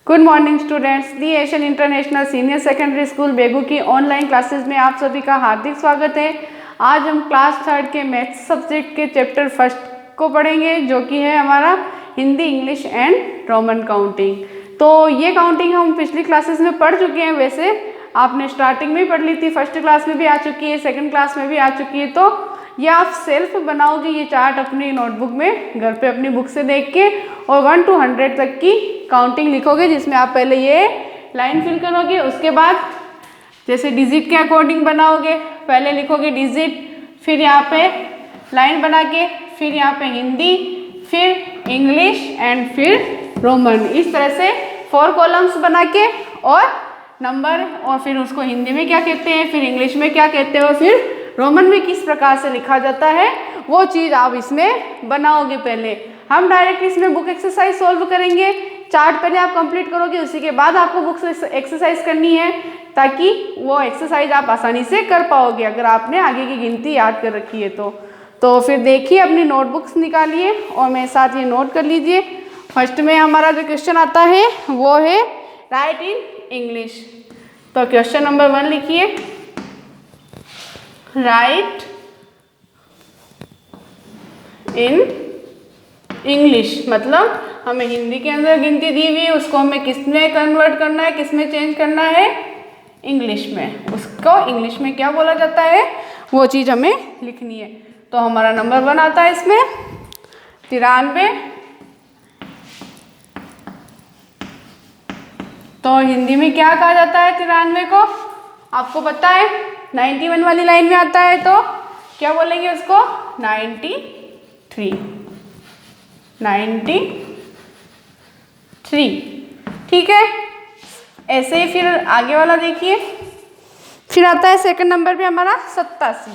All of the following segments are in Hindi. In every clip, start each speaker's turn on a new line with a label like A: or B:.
A: Good morning students, the Asian international senior secondary school Begu की ऑनलाइन क्लासेस में आप सभी का हार्दिक स्वागत है। आज हम क्लास 3 के मैथ्स सब्जेक्ट के चैप्टर फर्स्ट को पढ़ेंगे, जो कि है हमारा Hindi, English and Roman counting. तो ये काउंटिंग हम पिछली क्लासेस में पढ़ चुके हैं। वैसे आपने स्टार्टिंग में ही पढ़ ली थी, फर्स्ट क्लास में भी आ चुकी है, सेकेंड क्लास में भी आ चुकी है। तो ये आप सेल्फ बनाओगे ये चार्ट अपनी नोटबुक में, घर पे अपनी बुक से देख के, और 1 to 100 तक की काउंटिंग लिखोगे, जिसमें आप पहले ये लाइन फिल करोगे। उसके बाद जैसे डिजिट के अकॉर्डिंग बनाओगे, पहले लिखोगे डिजिट, फिर यहाँ पे लाइन बना के, फिर यहाँ पे हिंदी, फिर इंग्लिश एंड फिर रोमन। इस तरह से 4 कॉलम्स बना के और नंबर, और फिर उसको हिंदी में क्या कहते हैं, फिर इंग्लिश में क्या कहते हो, फिर रोमन में किस प्रकार से लिखा जाता है, वो चीज़ आप इसमें बनाओगे। पहले हम डायरेक्ट इसमें बुक एक्सरसाइज सॉल्व करेंगे। चार्ट पहले आप कंप्लीट करोगे, उसी के बाद आपको बुक एक्सरसाइज करनी है, ताकि वो एक्सरसाइज आप आसानी से कर पाओगे अगर आपने आगे की गिनती याद कर रखी है तो फिर देखिए, अपनी नोटबुक्स निकालिए और मेरे साथ ये नोट कर लीजिए। फर्स्ट में हमारा जो क्वेश्चन आता है वो है राइट इन इंग्लिश। तो क्वेश्चन नंबर 1 लिखिए, राइट इन इंग्लिश। मतलब हमें हिंदी के अंदर गिनती दी हुई है, उसको हमें किस में कन्वर्ट करना है, किस में चेंज करना है, इंग्लिश में। उसको इंग्लिश में क्या बोला जाता है वो चीज़ हमें लिखनी है। तो हमारा नंबर 1 आता है इसमें 93। तो हिंदी में क्या कहा जाता है 93 को, आपको पता है 91 वाली लाइन में आता है, तो क्या बोलेंगे उसको 93। 93, ठीक है। ऐसे ही फिर आगे वाला देखिए, फिर आता है सेकंड नंबर पे हमारा 87।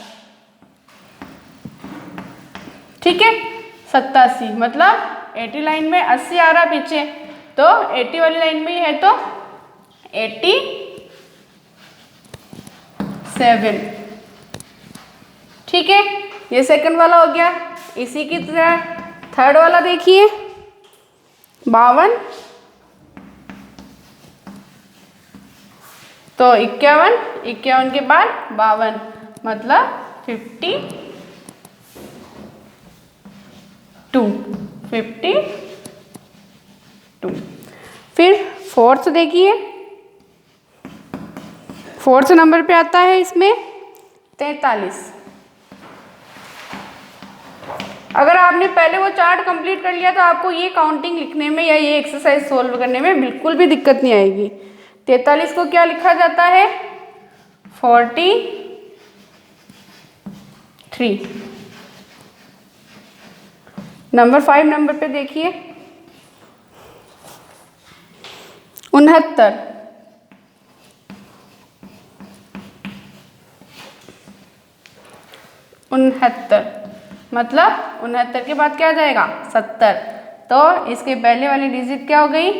A: ठीक है, 87 मतलब 80 लाइन में 80 आ रहा पीछे, तो 80 वाली लाइन में ही है, तो 87। ठीक है, ये सेकंड वाला हो गया। इसी की तरह थर्ड वाला देखिए 52। तो 51 के बाद 52 मतलब 52। फिर फोर्थ देखिए, फोर्थ नंबर पे आता है इसमें 43। अगर आपने पहले वो चार्ट कंप्लीट कर लिया तो आपको ये काउंटिंग लिखने में या ये एक्सरसाइज सोल्व करने में बिल्कुल भी दिक्कत नहीं आएगी। 43 को क्या लिखा जाता है 43। नंबर 5 नंबर पे देखिए 69। मतलब 69 के बाद क्या आ जाएगा 70। तो इसके पहले वाली डिजिट क्या हो गई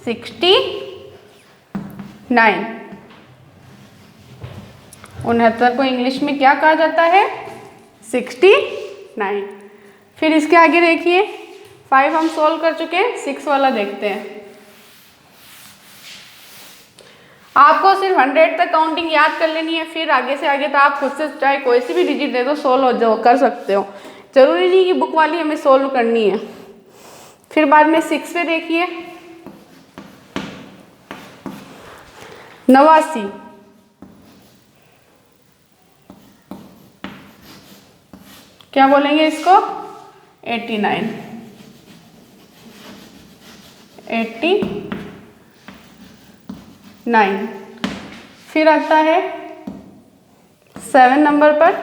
A: 69। 69 को इंग्लिश में क्या कहा जाता है 69। फिर इसके आगे देखिए 5 हम सोल्व कर चुके हैं, 6 वाला देखते हैं। आपको सिर्फ 100 तक काउंटिंग याद कर लेनी है, फिर आगे से आगे तो आप खुद से चाहे कोई सी भी डिजिट दे दो सोल्व हो कर सकते हो। जरूरी नहीं कि बुक वाली हमें सोल्व करनी है। फिर बाद में 6 पे देखिए 89। क्या बोलेंगे इसको 89। फिर आता है 7 नंबर पर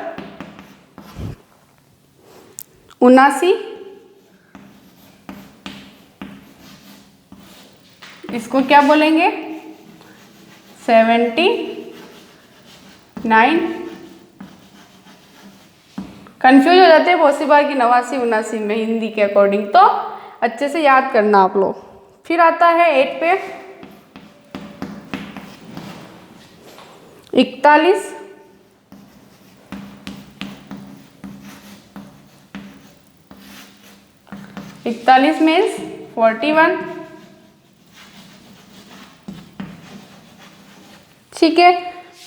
A: 79। इसको क्या बोलेंगे 79। कंफ्यूज हो जाते हैं बहुत सी बार कि 89 79 में हिंदी के अकॉर्डिंग, तो अच्छे से याद करना आप लोग। फिर आता है 8 पे 41। 41 मीन्स 41। ठीक है।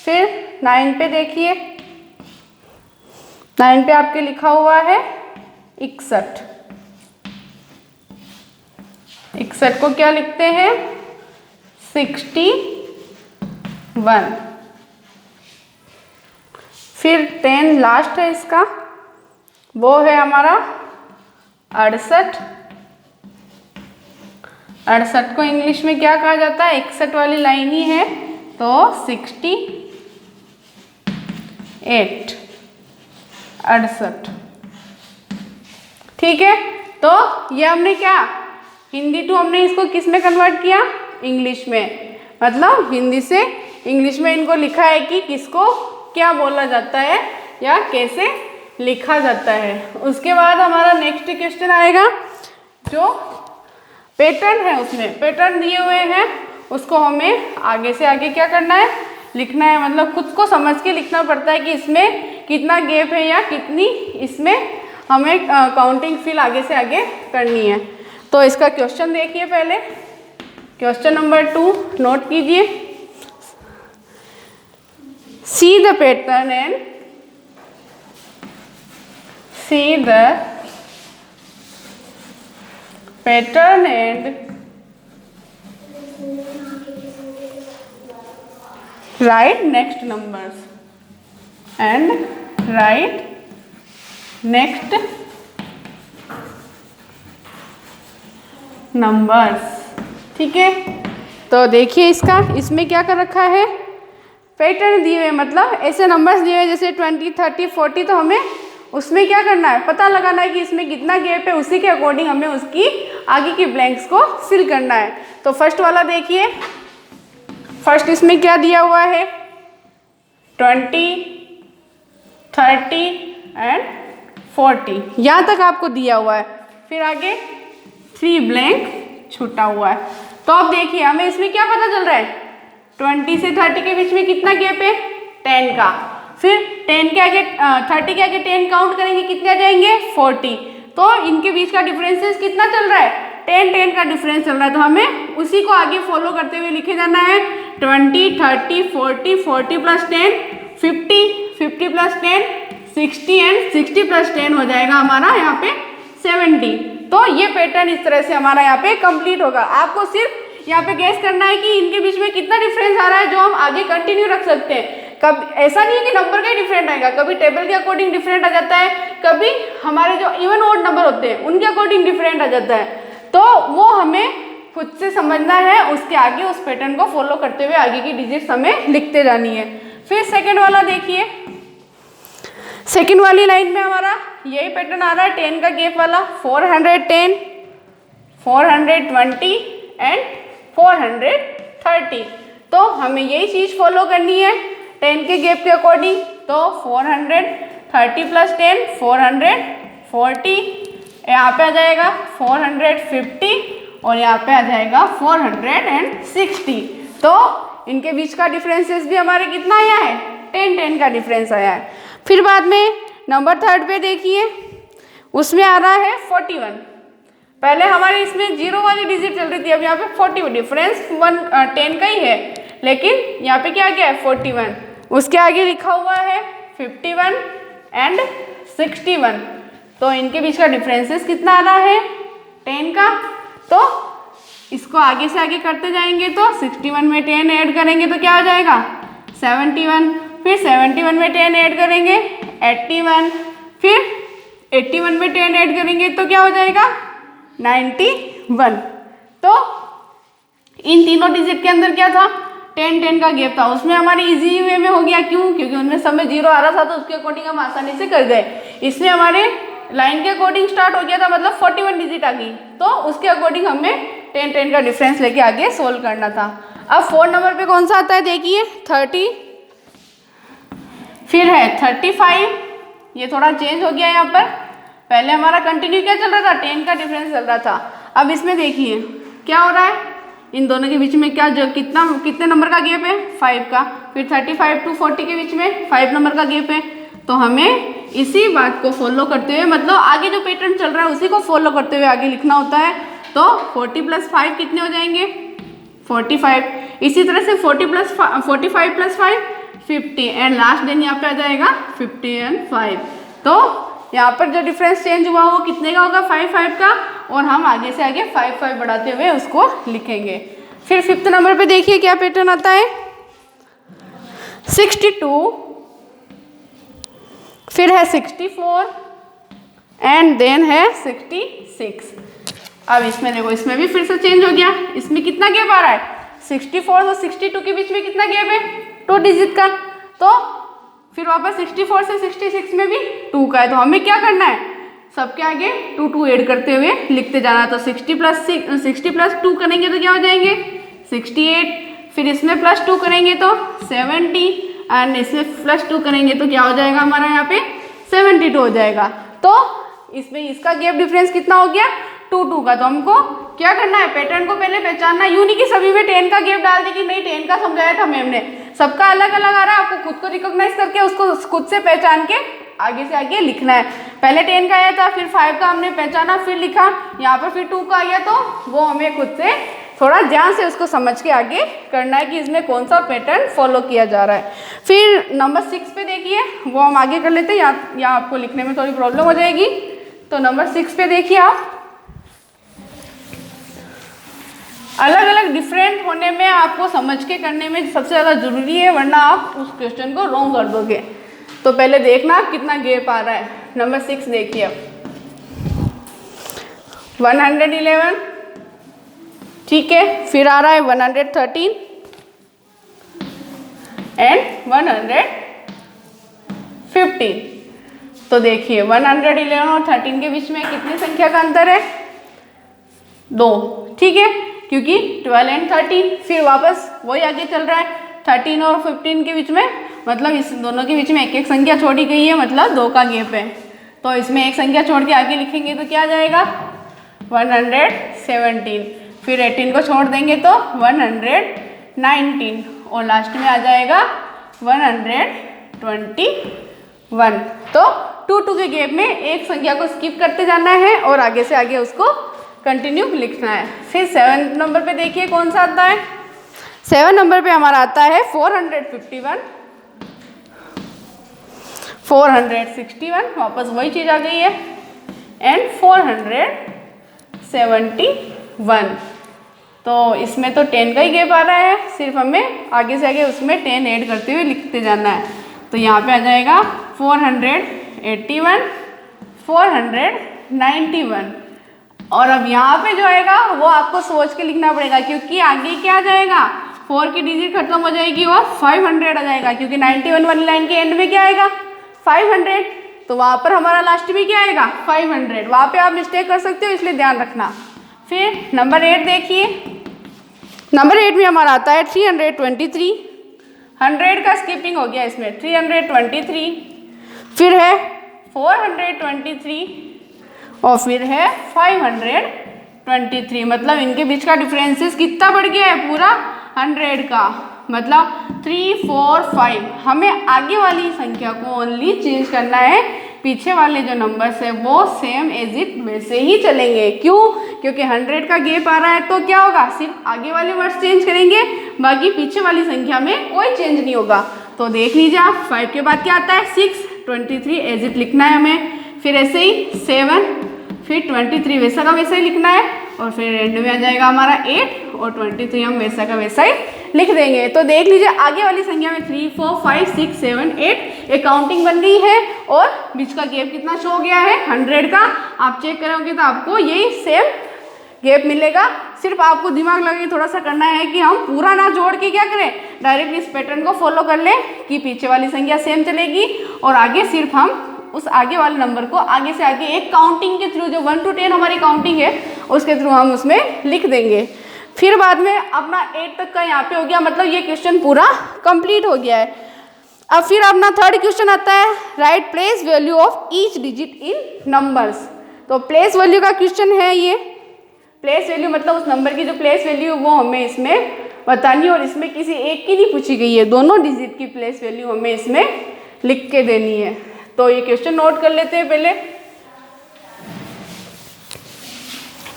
A: फिर 9 पे देखिए, 9 पे आपके लिखा हुआ है 61। 61 को क्या लिखते हैं? 61। फिर 10 लास्ट है इसका, वो है हमारा 68। 68 को इंग्लिश में क्या कहा जाता है? 61 वाली लाइन ही है, तो 68। 68। ठीक है। तो ये हमने क्या, हिंदी टू हमने इसको किस में कन्वर्ट किया? इंग्लिश में। मतलब हिंदी से इंग्लिश में इनको लिखा है कि किसको क्या बोला जाता है या कैसे लिखा जाता है। उसके बाद हमारा नेक्स्ट क्वेश्चन आएगा, जो पैटर्न है, उसमें पैटर्न दिए हुए हैं, उसको हमें आगे से आगे क्या करना है? लिखना है। मतलब खुद को समझ के लिखना पड़ता है कि इसमें कितना गैप है या कितनी इसमें हमें काउंटिंग फिल आगे से आगे करनी है। तो इसका क्वेश्चन देखिए पहले, क्वेश्चन नंबर 2 नोट कीजिए। See the pattern and write next numbers ठीक है। तो देखिए इसमें क्या कर रखा है? पैटर्न दिए हुए, मतलब ऐसे नंबर्स दिए हुए जैसे 20, 30, 40। तो हमें उसमें क्या करना है? पता लगाना है कि इसमें कितना गैप है, उसी के अकॉर्डिंग हमें उसकी आगे की ब्लैंक्स को फिल करना है। तो फर्स्ट वाला देखिए, फर्स्ट इसमें क्या दिया हुआ है? 20, 30 एंड 40, यहाँ तक आपको दिया हुआ है। फिर आगे 3 ब्लैंक छूटा हुआ है। तो अब देखिए हमें इसमें क्या पता चल रहा है? 20 से 30 के बीच में कितना गैप है? 10 का। फिर 10 के आगे 30 के आगे 10 काउंट करेंगे, कितने आ जाएंगे? 40। तो इनके बीच का डिफरेंसेस कितना चल रहा है? 10 का डिफरेंस चल रहा है। तो हमें उसी को आगे फॉलो करते हुए लिखे जाना है। 20, 30, 40, 40 प्लस 10, 50, 50 प्लस 10, 60 एंड 60 प्लस 10 हो जाएगा हमारा यहाँ पे 70। तो ये पैटर्न इस तरह से हमारा यहाँ पे कंप्लीट होगा। आपको सिर्फ यहाँ पे गैस करना है कि इनके बीच में कितना डिफरेंस आ रहा है, जो हम आगे कंटिन्यू रख सकते हैं। कब ऐसा नहीं है कि नंबर का ही डिफरेंट आएगा, कभी टेबल के अकॉर्डिंग डिफरेंट आ जाता है, कभी हमारे जो इवन ऑड नंबर होते हैं उनके अकॉर्डिंग डिफरेंट आ जाता है। तो वो हमें खुद से समझना है, उसके आगे उस पैटर्न को फॉलो करते हुए आगे की डिजिट्स हमें लिखते जानी है। फिर सेकेंड वाला देखिए, सेकेंड वाली लाइन में हमारा यही पैटर्न आ रहा है, 10 का गैप वाला। 410, 420 एंड 430। तो हमें यही चीज़ फॉलो करनी है 10 के गैप के अकॉर्डिंग। तो 430 प्लस 10 440, यहाँ पे आ जाएगा 450 और यहाँ पे आ जाएगा 460। तो इनके बीच का डिफरेंसेस भी हमारे कितना आया है? 10 का डिफरेंस आया है। फिर बाद में नंबर 3 पे देखिए, उसमें आ रहा है 41। पहले हमारे इसमें 0 वाली डिजिट चल रही थी, अब यहाँ पे 40 डिफरेंस 10 का ही है, लेकिन यहाँ पे क्या है? 41। उसके आगे लिखा हुआ है 51 एंड 61। तो इनके बीच का डिफरेंसेस कितना आ रहा है? 10 का। तो इसको आगे से आगे करते जाएंगे, तो 61 में 10 ऐड करेंगे तो क्या हो जाएगा? 71। फिर 71 में 10 ऐड करेंगे 81। फिर 81 में 10 ऐड करेंगे तो क्या हो जाएगा? 91। तो इन तीनों डिजिट के अंदर क्या था? 10 का गैप था। उसमें हमारी इजी वे में हो गया, क्यों? क्योंकि उनमें सब में 0 आ रहा था, तो उसके अकॉर्डिंग हम आसानी से कर गए। इसमें हमारे लाइन के अकॉर्डिंग स्टार्ट हो गया था, मतलब 41 डिजिट आ गई, तो उसके अकॉर्डिंग हमें 10 का डिफरेंस लेके आगे सोल्व करना था। अब 4 नंबर पे कौन सा आता है? देखिए 30, फिर है 35। ये थोड़ा चेंज हो गया यहाँ पर, पहले हमारा कंटिन्यू क्या चल रहा था? 10 का डिफरेंस चल रहा था। अब इसमें देखिए क्या हो रहा है, इन दोनों के बीच में क्या जो कितने नंबर का गैप है? 5 का। फिर 35 to 40 के बीच में 5 नंबर का गैप है। तो हमें इसी बात को फॉलो करते हुए, मतलब आगे जो पैटर्न चल रहा है उसी को फॉलो करते हुए आगे लिखना होता है। तो 40 + 5 कितने हो जाएंगे? 45। इसी तरह से 45 प्लस 5 50 एंड लास्ट देन यहाँ पे आ जाएगा 50 एंड 5। तो यहाँ पर जो डिफरेंस चेंज हुआ वो कितने का होगा, 5 5 का, और हम आगे से आगे 5 5 बढ़ाते हुए उसको लिखेंगे। फिर 5th नंबर पे देखिए क्या पैटर्न आता है, 62, फिर है 64 एंड देन है 66। अब इसमें देखो, इसमें भी फिर से चेंज हो गया, इसमें कितना गैप आ रहा है, 64 और 62 के बीच में कितना गैप है, 2 डिजिट का। तो फिर वापस 64 से 66 में भी 2 का है, तो हमें क्या करना है, सबके आगे 2 2 ऐड करते हुए लिखते जाना। तो 60 प्लस 2 करेंगे तो क्या हो जाएंगे 68, फिर इसमें प्लस 2 करेंगे तो 70 एंड इसमें प्लस 2 करेंगे तो क्या हो जाएगा हमारा यहाँ पे 72 हो जाएगा। तो इसमें इसका गैप डिफरेंस कितना हो गया, 2 2 का। तो हमको क्या करना है, पैटर्न को पहले पहचानना, यूं नहीं कि सभी में 10 का गैप डाल दी कि नहीं 10 का समझाया था मैम ने, सबका अलग अलग आ रहा है, आपको खुद को रिकॉग्नाइज करके उसको खुद से पहचान के आगे से आगे लिखना है। पहले 10 का आया था, फिर 5 का हमने पहचाना, फिर लिखा, यहाँ पर फिर 2 का आया, तो वो हमें खुद से थोड़ा ध्यान से उसको समझ के आगे करना है कि इसमें कौन सा पैटर्न फॉलो किया जा रहा है। फिर नंबर 6 पे देखिए, वो हम आगे कर लेते हैं, यहाँ आपको लिखने में थोड़ी प्रॉब्लम हो जाएगी। तो नंबर 6 पे देखिए आप, अलग अलग डिफरेंट होने में आपको समझ के करने में सबसे ज़्यादा ज़रूरी है, वरना आप उस क्वेश्चन को रॉन्ग कर दोगे। तो पहले देखना कितना गैप आ रहा है। नंबर 6 देखिए अब, 111, ठीक है, फिर आ रहा है 113 एंड 115। तो देखिए 111 और 13 के बीच में कितनी संख्या का अंतर है, 2, ठीक है, क्योंकि 12 एंड 13। फिर वापस वही आगे चल रहा है, 13 और 15 के बीच में, मतलब इस दोनों के बीच में एक एक संख्या छोड़ी गई है, मतलब 2 का गैप है। तो इसमें एक संख्या छोड़ के आगे लिखेंगे तो क्या आ जाएगा 117, फिर 18 को छोड़ देंगे तो 119 और लास्ट में आ जाएगा 121। तो 2 2 के गैप में एक संख्या को स्किप करते जाना है और आगे से आगे उसको कंटिन्यू लिखना है। फिर 7 नंबर पे देखिए कौन सा आता है, 7 नंबर पे हमारा आता है 451, 461, वापस वही चीज़ आ गई है, एंड 471। तो इसमें तो 10 का ही गैप आ रहा है, सिर्फ हमें आगे से आगे उसमें 10 ऐड करते हुए लिखते जाना है। तो यहाँ पे आ जाएगा 481, 491, और अब यहाँ पे जो आएगा वो आपको सोच के लिखना पड़ेगा, क्योंकि आगे क्या आ जाएगा, 4 की डिजिट खत्म हो जाएगी और 500 आ जाएगा, क्योंकि 91 वाली लाइन के एंड में क्या आएगा 500, तो वहाँ पर हमारा लास्ट में क्या आएगा 500। वहाँ पे आप मिस्टेक कर सकते हो, इसलिए ध्यान रखना। फिर नंबर 8 देखिए, नंबर 8 में हमारा आता है 323, 100 का स्किपिंग हो गया इसमें, 323, फिर है 423 और फिर है 523, मतलब इनके बीच का डिफरेंसेस कितना बढ़ गया है, पूरा 100 का, मतलब 3 4 5। हमें आगे वाली संख्या को ओनली चेंज करना है, पीछे वाले जो नंबर्स है वो सेम एज इट वैसे ही चलेंगे। क्यों, क्योंकि 100 का गैप आ रहा है, तो क्या होगा, सिर्फ आगे वाले वर्ड्स चेंज करेंगे, बाकी पीछे वाली संख्या में कोई चेंज नहीं होगा। तो देख लीजिए आप, 5 के बाद क्या आता है 6, 23 एज इट लिखना है हमें, फिर ऐसे ही 7, फिर 23 वैसा का वैसा ही लिखना है, और फिर एंड में आ जाएगा हमारा 8 और 23 हम वैसा का वैसा ही लिख देंगे। तो देख लीजिए आगे वाली संख्या में 3 4 5 6 7 8 एक काउंटिंग बन गई है, और बीच का गैप कितना शो हो गया है 100 का। आप चेक करोगे तो आपको यही सेम गैप मिलेगा। सिर्फ आपको दिमाग लगा के थोड़ा सा करना है कि हम पूरा ना जोड़ के क्या करें, डायरेक्ट इस पैटर्न को फॉलो कर लें कि पीछे वाली संख्या सेम चलेगी, और आगे सिर्फ हम उस आगे वाले नंबर को आगे से आगे एक काउंटिंग के थ्रू, जो 1 to 10 हमारी काउंटिंग है उसके थ्रू हम उसमें लिख देंगे। फिर बाद में अपना 8 तक का यहाँ पे हो गया, मतलब ये क्वेश्चन पूरा कंप्लीट हो गया है। अब फिर अपना 3rd क्वेश्चन आता है, right place value of each digit in numbers. तो प्लेस वैल्यू का क्वेश्चन है ये। प्लेस वैल्यू मतलब उस नंबर की जो प्लेस वैल्यू वो हमें इसमें बतानी है, और इसमें किसी एक की नहीं पूछी गई है, दोनों डिजिट की प्लेस वैल्यू हमें इसमें लिख के देनी है। तो ये क्वेश्चन नोट कर लेते हैं पहले।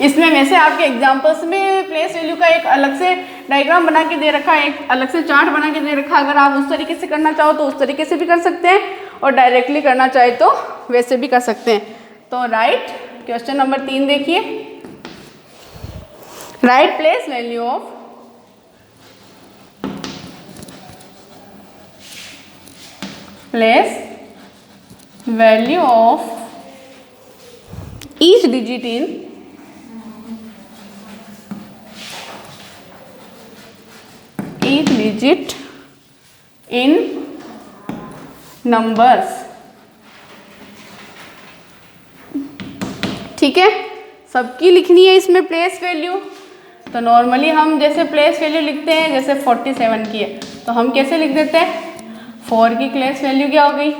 A: इसमें वैसे आपके एग्जाम्पल्स में प्लेस वैल्यू का एक अलग से डायग्राम बना के दे रखा है, एक अलग से चार्ट बना के दे रखा है। अगर आप उस तरीके से करना चाहो तो उस तरीके से भी कर सकते हैं, और डायरेक्टली करना चाहे तो वैसे भी कर सकते हैं। तो राइट, क्वेश्चन नंबर 3 देखिए, right place value of each digit in numbers। ठीक है, सबकी लिखनी है इसमें प्लेस वैल्यू। तो नॉर्मली हम जैसे प्लेस वैल्यू लिखते हैं, जैसे 47 की है तो हम कैसे लिख देते हैं, 4 की प्लेस वैल्यू क्या हो गई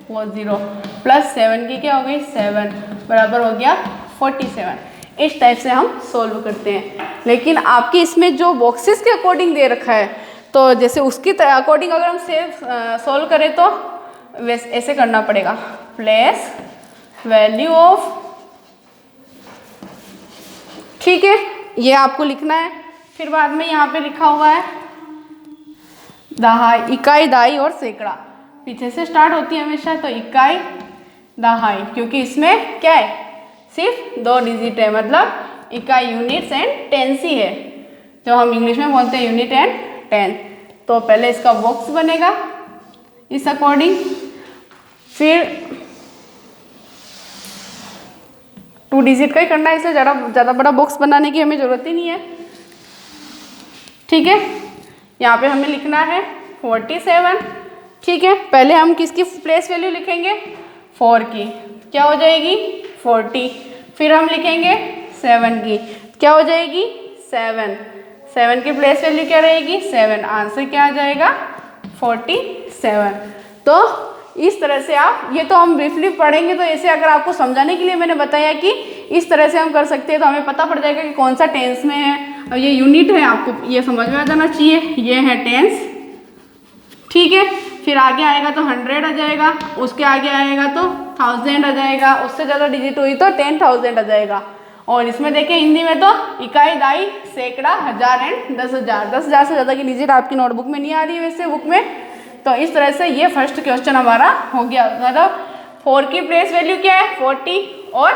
A: 40 प्लस 7 की क्या हो गई 7 बराबर हो गया 47। इस टाइप से हम सोल्व करते हैं। लेकिन आपके इसमें जो बॉक्सेस के अकॉर्डिंग दे रखा है, तो जैसे उसके अकॉर्डिंग अगर हम सोल्व करें तो वैसे ऐसे करना पड़ेगा, प्लेस वैल्यू ऑफ, ठीक है, ये आपको लिखना है। फिर बाद में यहाँ पे लिखा हुआ है दहाई, इकाई, दाई और सैकड़ा, पीछे से स्टार्ट होती है हमेशा, तो इकाई, दहाई, क्योंकि इसमें क्या है सिर्फ 2 डिजिट है, मतलब इकाई, यूनिट्स एंड टेंस ही है, जो हम इंग्लिश में बोलते हैं यूनिट एंड टेंस। तो पहले इसका बॉक्स बनेगा इस अकॉर्डिंग, फिर 2 डिजिट का ही करना है, इसलिए ज़्यादा बड़ा बॉक्स बनाने की हमें ज़रूरत ही नहीं है। ठीक है, यहाँ पे हमें लिखना है 47। ठीक है, पहले हम किसकी प्लेस वैल्यू लिखेंगे, 4 की, क्या हो जाएगी 40। फिर हम लिखेंगे 7 की, क्या हो जाएगी 7। 7 की प्लेस वैल्यू क्या रहेगी 7, आंसर क्या आ जाएगा 47। तो इस तरह से आप, ये तो हम ब्रीफली पढ़ेंगे, तो ऐसे अगर आपको समझाने के लिए मैंने बताया कि इस तरह से हम कर सकते हैं, तो हमें पता पड़ जाएगा कि कौन सा टेंस में है। और ये यूनिट है, आपको ये समझ में आ जाना चाहिए, ये है टेंस। ठीक है, फिर आगे आएगा तो 100 आ जाएगा, उसके आगे आएगा तो 1000 आ जाएगा, उससे ज़्यादा डिजिट हुई तो 10,000 आ जाएगा। और इसमें देखें हिंदी में तो इकाई, दाई, सैकड़ा, हजार एंड 10,000। 10,000 से ज़्यादा की डिजिट आपकी नोटबुक में नहीं आ रही है वैसे बुक में। तो इस तरह से ये फर्स्ट क्वेश्चन हमारा हो गया। मतलब 4 की प्लेस वैल्यू क्या है 40 और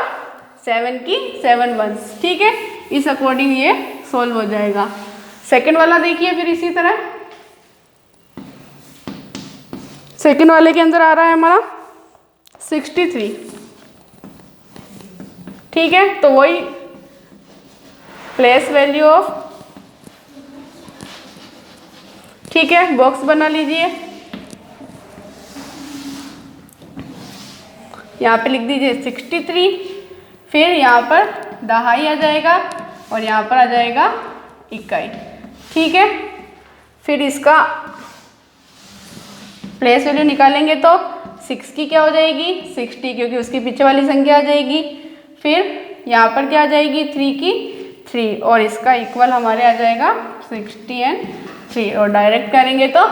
A: 7 की 7 वंस। ठीक है, इस अकॉर्डिंग ये सोल्व हो जाएगा। सेकंड वाला देखिए, फिर इसी तरह सेकंड वाले के अंदर आ रहा है हमारा 63। ठीक है, तो वही प्लेस वैल्यू ऑफ, ठीक है, बॉक्स बना लीजिए, यहाँ पे लिख दीजिए 63, फिर यहाँ पर दहाई आ जाएगा और यहाँ पर आ जाएगा इकाई। ठीक है, फिर इसका प्लेस वैल्यू निकालेंगे तो 6 की क्या हो जाएगी 60, क्योंकि उसकी पीछे वाली संख्या आ जाएगी। फिर यहाँ पर क्या आ जाएगी 3 की 3, और इसका इक्वल हमारे आ जाएगा 60 एंड 3, और डायरेक्ट करेंगे तो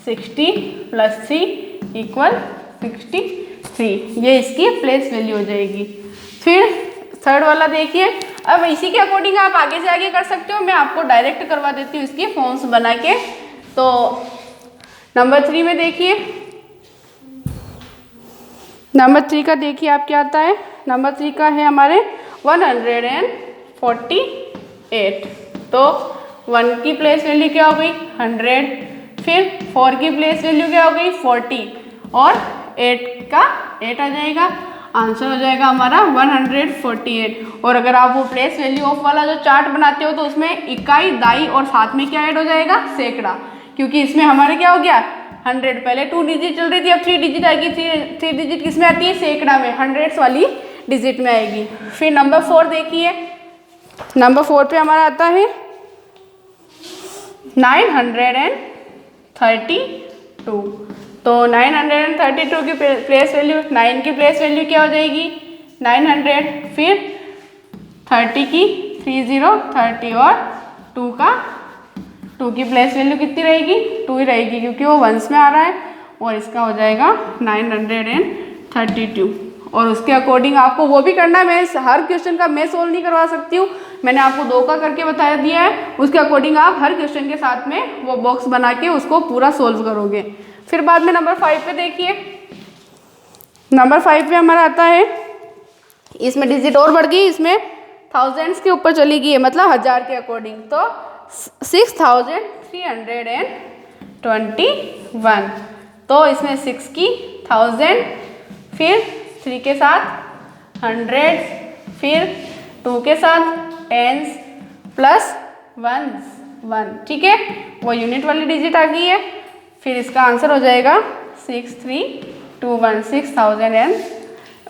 A: 60 + 3 = 63, ये इसकी प्लेस वैल्यू हो जाएगी। फिर थर्ड वाला देखिए, अब इसी के अकॉर्डिंग आप आगे से आगे कर सकते हो, मैं आपको डायरेक्ट करवा देती हूँ इसकी फॉर्म्स बना के। तो नंबर 3 में देखिए, नंबर 3 का देखिए आप क्या आता है। नंबर 3 का है हमारे 148। तो 1 की प्लेस वैल्यू क्या हो गई 100, फिर 4 की प्लेस वैल्यू क्या हो गई 40, और 8 का 8 आ जाएगा, आंसर हो जाएगा हमारा 148। और अगर आप वो प्लेस वैल्यू ऑफ वाला जो चार्ट बनाते हो तो उसमें इकाई, दाई और साथ में क्या ऐड हो जाएगा सैकड़ा, क्योंकि इसमें हमारे क्या हो गया 100, पहले 2 डिजिट चल रही थी, अब 3 डिजिट आएगी। 3 डिजिट किस में आती है सैकड़ा में, हंड्रेड्स वाली डिजिट में आएगी। फिर नंबर 4 देखिए, नंबर 4 पे हमारा आता है 932। तो 932 की प्लेस वैल्यू, 9 की प्लेस वैल्यू क्या हो जाएगी 900, फिर 30 की 30 और 2 की प्लेस वैल्यू कितनी रहेगी 2 ही रहेगी, क्योंकि वो वंस में आ रहा है, और इसका हो जाएगा 932। और उसके अकॉर्डिंग आपको वो भी करना है। मैं हर क्वेश्चन का मैं सोल्व नहीं करवा सकती हूँ, मैंने आपको 2 का करके बता दिया है। उसके अकॉर्डिंग आप हर क्वेश्चन के साथ में वो बॉक्स बना के उसको पूरा सोल्व करोगे। फिर बाद में नंबर 5 पे देखिए, नंबर 5 पे हमारा आता है, इसमें डिजिट और बढ़ गई, इसमें थाउजेंड्स के ऊपर चली गई है, मतलब 1000 के अकॉर्डिंग। तो 6321, तो इसमें 6 की 1000, फिर 3 के साथ 100, फिर 2 के साथ टेंस प्लस 1, ठीक है, वो यूनिट वाली डिजिट आ गई है। फिर इसका आंसर हो जाएगा 6321,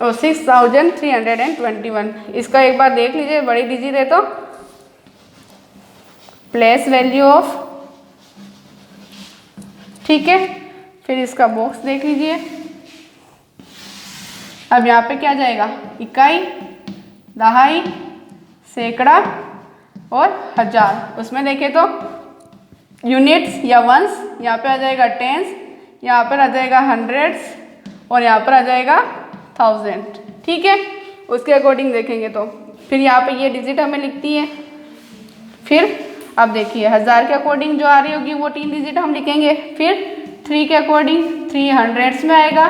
A: 6321। इसका एक बार देख लीजिए, बड़ी डिजिट है तो प्लेस वैल्यू ऑफ, ठीक है। फिर इसका बॉक्स देख लीजिए। अब यहाँ पे क्या जाएगा, इकाई, दहाई, सैकड़ा और 1000। उसमें देखें तो यूनिट्स या वंस, यहाँ पे आ जाएगा टेंस, यहाँ पर आ जाएगा हंड्रेड्स और यहाँ पर आ जाएगा 1000, ठीक है। उसके अकॉर्डिंग देखेंगे तो फिर यहाँ पे ये डिजिट हमें लिखती है। फिर अब देखिए 1000 के अकॉर्डिंग जो आ रही होगी वो 3 डिजिट हम लिखेंगे। फिर 3 के अकॉर्डिंग 3 हंड्रेड्स में आएगा,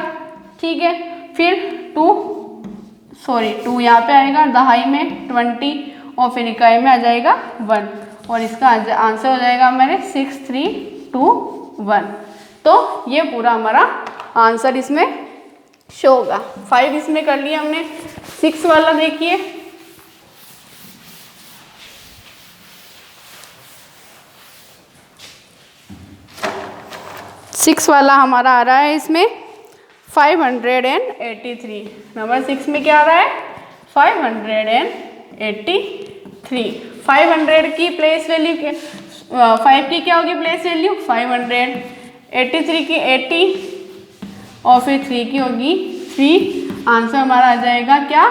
A: ठीक है। फिर 2 यहाँ पे आएगा, दहाई में 20 और फिर इकाई में आ जाएगा 1 और इसका आंसर हो जाएगा हमारे 6321। तो ये पूरा हमारा आंसर इसमें शो होगा। 5 इसमें कर लिया हमने। 6 वाला देखिए, सिक्स वाला हमारा आ रहा है इसमें 583। नंबर 6 में क्या आ रहा है, 583। 500 की प्लेस वैल्यू 5 की क्या होगी प्लेस वैल्यू 500, 83 की 80 और फिर 3 की होगी 3। आंसर हमारा आ जाएगा क्या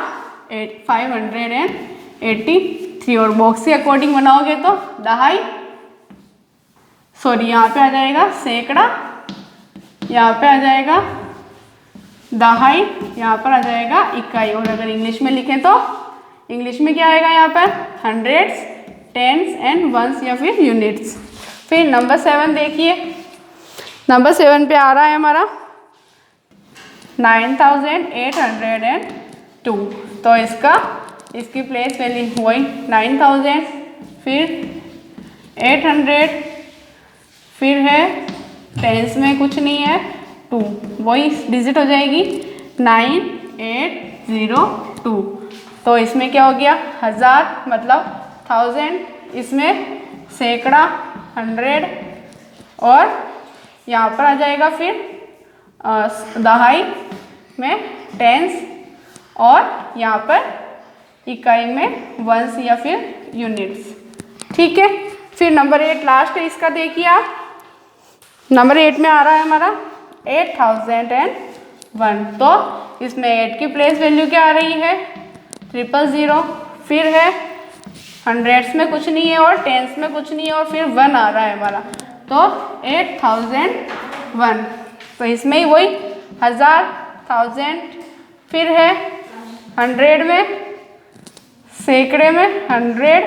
A: 583। और बॉक्स के अकॉर्डिंग बनाओगे तो दहाई, सॉरी यहाँ पे आ जाएगा सैकड़ा, यहाँ पे आ जाएगा दहाई, यहाँ पर आ जाएगा इकाई। और अगर इंग्लिश में लिखें तो इंग्लिश में क्या आएगा यहाँ पर हंड्रेड्स, टेंस एंड वंस या फिर यूनिट्स। फिर नंबर 7 देखिए, नंबर 7 पे आ रहा है हमारा 9802। तो इसकी प्लेस वैल्यू वही 9000, फिर 800, फिर है टेंस में कुछ नहीं है 2, वही डिजिट हो जाएगी 9802। तो इसमें क्या हो गया 1000 मतलब 1000, इसमें सैकड़ा 100 और यहाँ पर आ जाएगा फिर दहाई में टेंस और यहाँ पर इकाई में वंस या फिर यूनिट्स, ठीक है। फिर नंबर 8 लास्ट है, इसका देखिए आप। नंबर 8 में आ रहा है हमारा 8001। तो इसमें 8 की प्लेस वैल्यू क्या आ रही है 000, फिर है हंड्रेड्स में कुछ नहीं है और टेंस में कुछ नहीं है और फिर 1 आ रहा है हमारा, तो 8001। तो इसमें ही वही 1000, 1000, फिर है 100 में, सैकड़े में 100,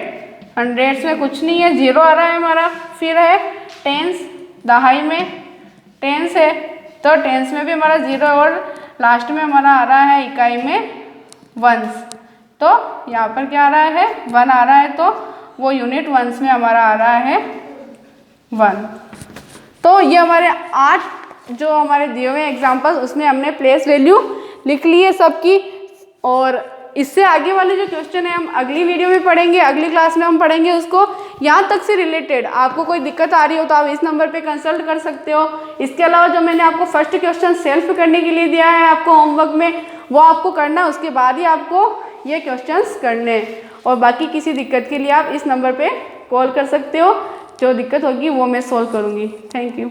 A: हंड्रेड्स में कुछ नहीं है 0 आ रहा है हमारा, फिर है टेंस, दहाई में टेंस है तो टेंस में भी हमारा 0 और लास्ट में हमारा आ रहा है इकाई में वंस। तो यहाँ पर क्या आ रहा है 1 आ रहा है, तो वो यूनिट वंस में हमारा आ रहा है 1। तो ये हमारे 8 जो हमारे दिए हुए एग्जाम्पल्स उसमें हमने प्लेस वैल्यू लिख ली है सबकी। और इससे आगे वाले जो क्वेश्चन है हम अगली वीडियो में पढ़ेंगे, अगली क्लास में हम पढ़ेंगे उसको। यहाँ तक से रिलेटेड आपको कोई दिक्कत आ रही हो तो आप इस नंबर पे कंसल्ट कर सकते हो। इसके अलावा जो मैंने आपको फर्स्ट क्वेश्चन सेल्फ करने के लिए दिया है आपको होमवर्क में, वो आपको करना है, उसके बाद ही आपको ये क्वेश्चंस करने हैं। और बाकी किसी दिक्कत के लिए आप इस नंबर पे कॉल कर सकते हो, जो दिक्कत होगी वो मैं सॉल्व करूँगी। Thank you.